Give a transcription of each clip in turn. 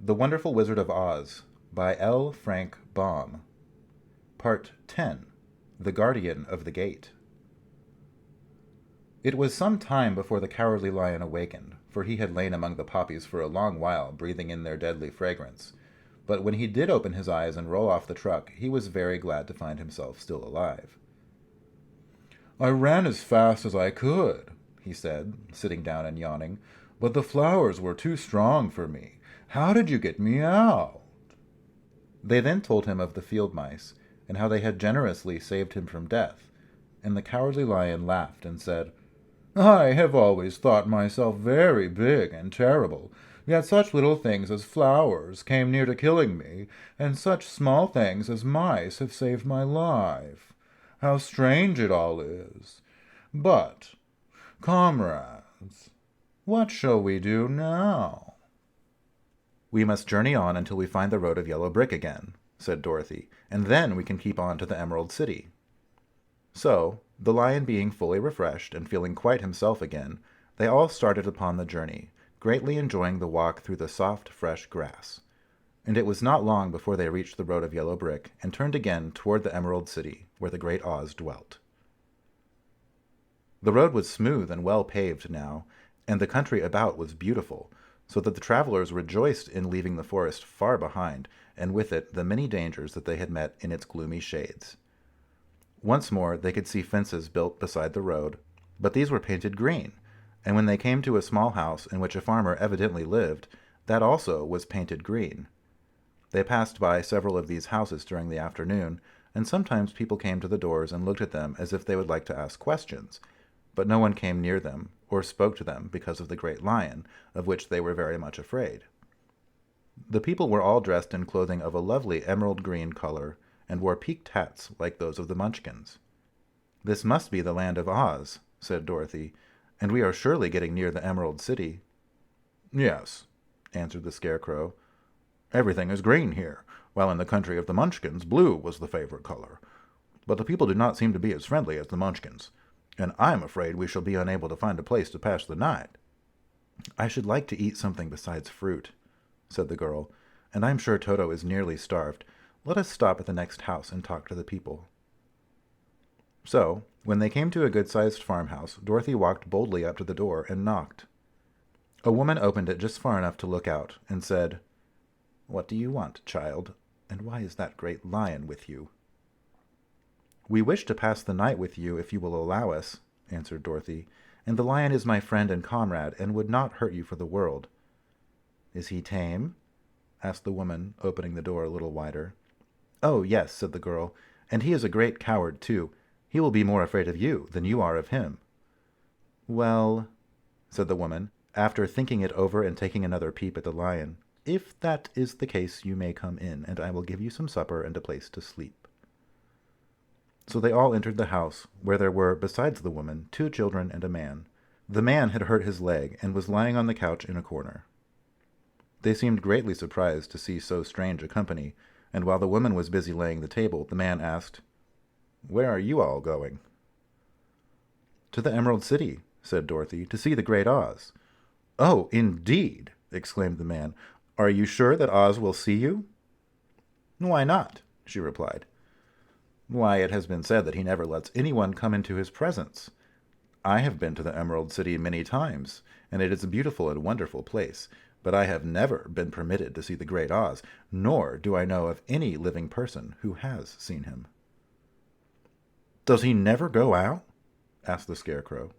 The Wonderful Wizard of Oz by L. Frank Baum. Part 10. The Guardian of the Gate. It was some time before the Cowardly Lion awakened, for he had lain among the poppies for a long while, breathing in their deadly fragrance. But when he did open his eyes and roll off the truck, he was very glad to find himself still alive. "I ran as fast as I could," he said, sitting down and yawning, "but the flowers were too strong for me. How did you get me out?" They then told him of the field mice, and how they had generously saved him from death, and the Cowardly Lion laughed and said, "I have always thought myself very big and terrible, yet such little things as flowers came near to killing me, and such small things as mice have saved my life. How strange it all is! But, comrades, what shall we do now?" "We must journey on until we find the road of yellow brick again," said Dorothy, "and then we can keep on to the Emerald City." So, the lion being fully refreshed and feeling quite himself again, they all started upon the journey, greatly enjoying the walk through the soft, fresh grass. And it was not long before they reached the road of yellow brick and turned again toward the Emerald City, where the great Oz dwelt. The road was smooth and well paved now, and the country about was beautiful, so that the travelers rejoiced in leaving the forest far behind, and with it the many dangers that they had met in its gloomy shades. Once more they could see fences built beside the road, but these were painted green, and when they came to a small house in which a farmer evidently lived, that also was painted green. They passed by several of these houses during the afternoon, and sometimes people came to the doors and looked at them as if they would like to ask questions, but no one came near them or spoke to them because of the great lion, of which they were very much afraid. The people were all dressed in clothing of a lovely emerald green color, and wore peaked hats like those of the Munchkins. "This must be the land of Oz," said Dorothy, "and we are surely getting near the Emerald City." "Yes," answered the Scarecrow. "Everything is green here, while in the country of the Munchkins blue was the favorite color. But the people do not seem to be as friendly as the Munchkins, and I'm afraid we shall be unable to find a place to pass the night." "I should like to eat something besides fruit," said the girl, "and I'm sure Toto is nearly starved. Let us stop at the next house and talk to the people." So, when they came to a good-sized farmhouse, Dorothy walked boldly up to the door and knocked. A woman opened it just far enough to look out, and said, "What do you want, child, and why is that great lion with you?" "We wish to pass the night with you if you will allow us," answered Dorothy, "and the lion is my friend and comrade, and would not hurt you for the world." "Is he tame?" asked the woman, opening the door a little wider. "Oh, yes," said the girl, "and he is a great coward, too. He will be more afraid of you than you are of him." "Well," said the woman, after thinking it over and taking another peep at the lion, "if that is the case, you may come in, and I will give you some supper and a place to sleep." So they all entered the house, where there were, besides the woman, 2 children and a man. The man had hurt his leg, and was lying on the couch in a corner. They seemed greatly surprised to see so strange a company, and while the woman was busy laying the table, the man asked, "Where are you all going?" "To the Emerald City," said Dorothy, "to see the great Oz." "Oh, indeed!" exclaimed the man. "Are you sure that Oz will see you?" "Why not?" she replied. "Why, it has been said that he never lets anyone come into his presence. I have been to the Emerald City many times, and it is a beautiful and wonderful place, but I have never been permitted to see the great Oz, nor do I know of any living person who has seen him." "Does he never go out?" asked the Scarecrow.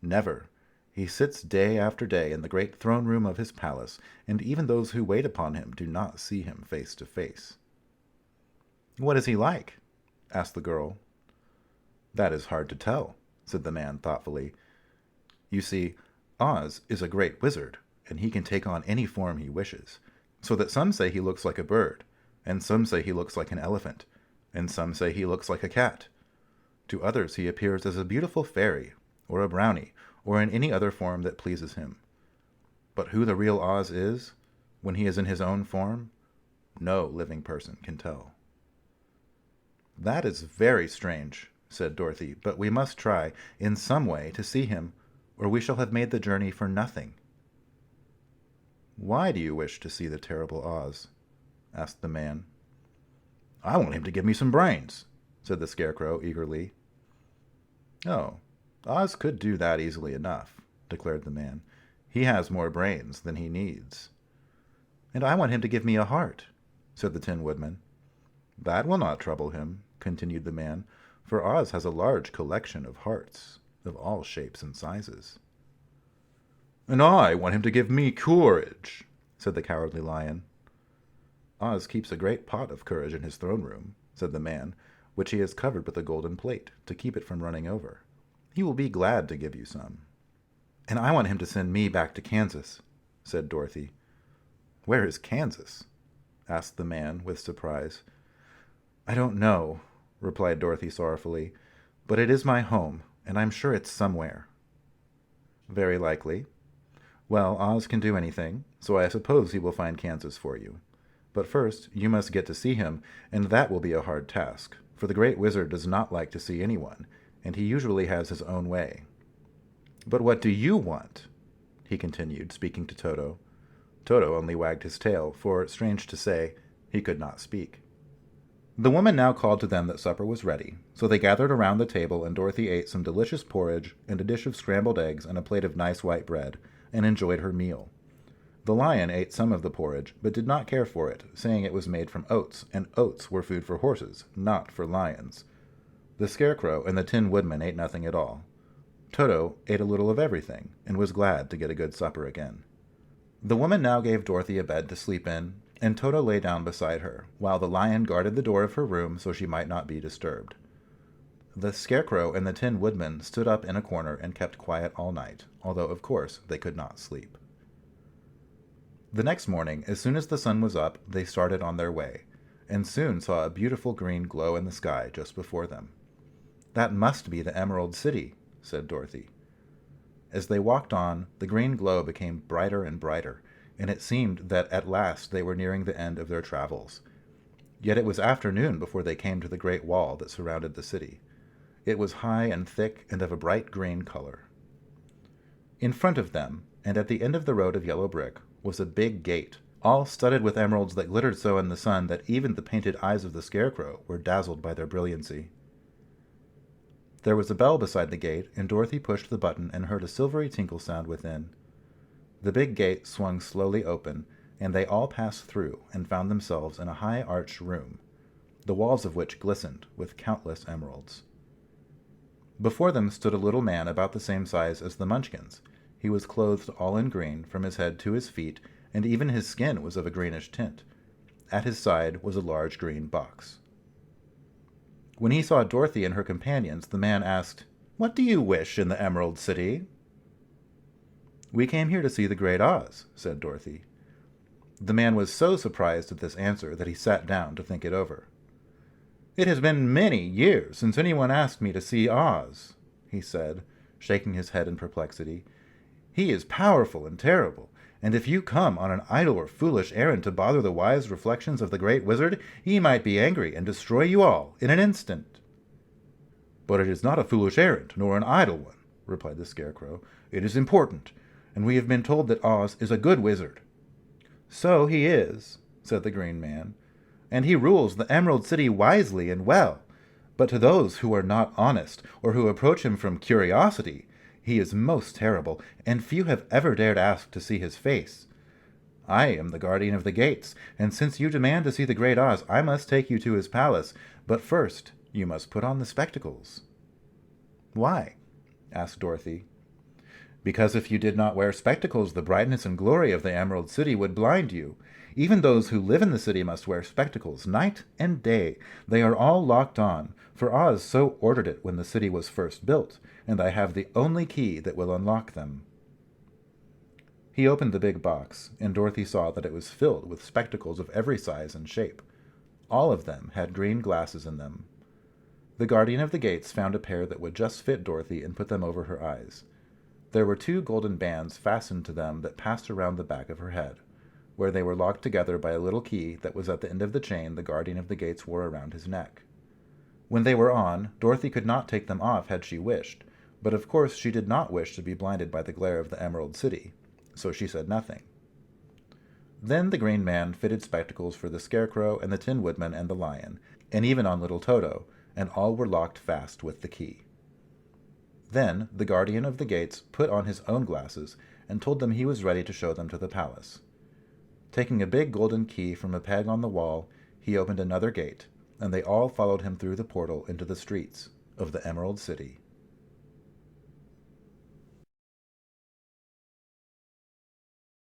"Never. He sits day after day in the great throne room of his palace, and even those who wait upon him do not see him face to face." "What is he like?" asked the girl. "That is hard to tell," said the man thoughtfully. "You see, Oz is a great wizard, and he can take on any form he wishes, so that some say he looks like a bird, and some say he looks like an elephant, and some say he looks like a cat. To others he appears as a beautiful fairy, or a brownie, or in any other form that pleases him. But who the real Oz is, when he is in his own form, no living person can tell." "That is very strange," said Dorothy, "but we must try, in some way, to see him, or we shall have made the journey for nothing." "Why do you wish to see the terrible Oz?" asked the man. "I want him to give me some brains," said the Scarecrow eagerly. "Oh, Oz could do that easily enough," declared the man. "He has more brains than he needs." "And I want him to give me a heart," said the Tin Woodman. "That will not trouble him," continued the man, "for Oz has a large collection of hearts, of all shapes and sizes." "And I want him to give me courage," said the Cowardly Lion. "Oz keeps a great pot of courage in his throne room," said the man, "which he has covered with a golden plate to keep it from running over. He will be glad to give you some." "And I want him to send me back to Kansas," said Dorothy. "Where is Kansas?" asked the man with surprise. "I don't know," replied Dorothy sorrowfully, "but it is my home, and I'm sure it's somewhere." "Very likely. Well, Oz can do anything, so I suppose he will find Kansas for you. But first you must get to see him, and that will be a hard task, for the Great Wizard does not like to see anyone, and he usually has his own way. But what do you want?" he continued, speaking to Toto. Toto only wagged his tail, for, strange to say, he could not speak. The woman now called to them that supper was ready, so they gathered around the table, and Dorothy ate some delicious porridge and a dish of scrambled eggs and a plate of nice white bread, and enjoyed her meal. The lion ate some of the porridge, but did not care for it, saying it was made from oats, and oats were food for horses, not for lions. The Scarecrow and the Tin Woodman ate nothing at all. Toto ate a little of everything, and was glad to get a good supper again. The woman now gave Dorothy a bed to sleep in, and Toto lay down beside her, while the lion guarded the door of her room so she might not be disturbed. The Scarecrow and the Tin Woodman stood up in a corner and kept quiet all night, although of course they could not sleep. The next morning, as soon as the sun was up, they started on their way, and soon saw a beautiful green glow in the sky just before them. "That must be the Emerald City," said Dorothy. As they walked on, the green glow became brighter and brighter, and it seemed that at last they were nearing the end of their travels. Yet it was afternoon before they came to the great wall that surrounded the city. It was high and thick and of a bright green color. In front of them, and at the end of the road of yellow brick, was a big gate, all studded with emeralds that glittered so in the sun that even the painted eyes of the Scarecrow were dazzled by their brilliancy. There was a bell beside the gate, and Dorothy pushed the button and heard a silvery tinkle sound within. The big gate swung slowly open, and they all passed through and found themselves in a high arched room, the walls of which glistened with countless emeralds. Before them stood a little man about the same size as the Munchkins. He was clothed all in green, from his head to his feet, and even his skin was of a greenish tint. At his side was a large green box. When he saw Dorothy and her companions, the man asked, "What do you wish in the Emerald City?" "We came here to see the Great Oz," said Dorothy. The man was so surprised at this answer that he sat down to think it over. "It has been many years since anyone asked me to see Oz," he said, shaking his head in perplexity. "He is powerful and terrible, and if you come on an idle or foolish errand to bother the wise reflections of the Great Wizard, he might be angry and destroy you all in an instant." "But it is not a foolish errand, nor an idle one," replied the Scarecrow. "It is important, and we have been told that Oz is a good wizard." "So he is," said the Green Man, "and he rules the Emerald City wisely and well. But to those who are not honest, or who approach him from curiosity, he is most terrible, and few have ever dared ask to see his face. I am the guardian of the gates, and since you demand to see the Great Oz, I must take you to his palace. But first, you must put on the spectacles." "Why?" asked Dorothy. "Because if you did not wear spectacles, the brightness and glory of the Emerald City would blind you. Even those who live in the city must wear spectacles night and day. They are all locked on, for Oz so ordered it when the city was first built, and I have the only key that will unlock them." He opened the big box, and Dorothy saw that it was filled with spectacles of every size and shape. All of them had green glasses in them. The guardian of the gates found a pair that would just fit Dorothy and put them over her eyes. There were 2 golden bands fastened to them that passed around the back of her head, where they were locked together by a little key that was at the end of the chain the guardian of the gates wore around his neck. When they were on, Dorothy could not take them off had she wished, but of course she did not wish to be blinded by the glare of the Emerald City, so she said nothing. Then the Green Man fitted spectacles for the Scarecrow and the Tin Woodman and the Lion, and even on little Toto, and all were locked fast with the key. Then the guardian of the gates put on his own glasses and told them he was ready to show them to the palace. Taking a big golden key from a peg on the wall, he opened another gate, and they all followed him through the portal into the streets of the Emerald City.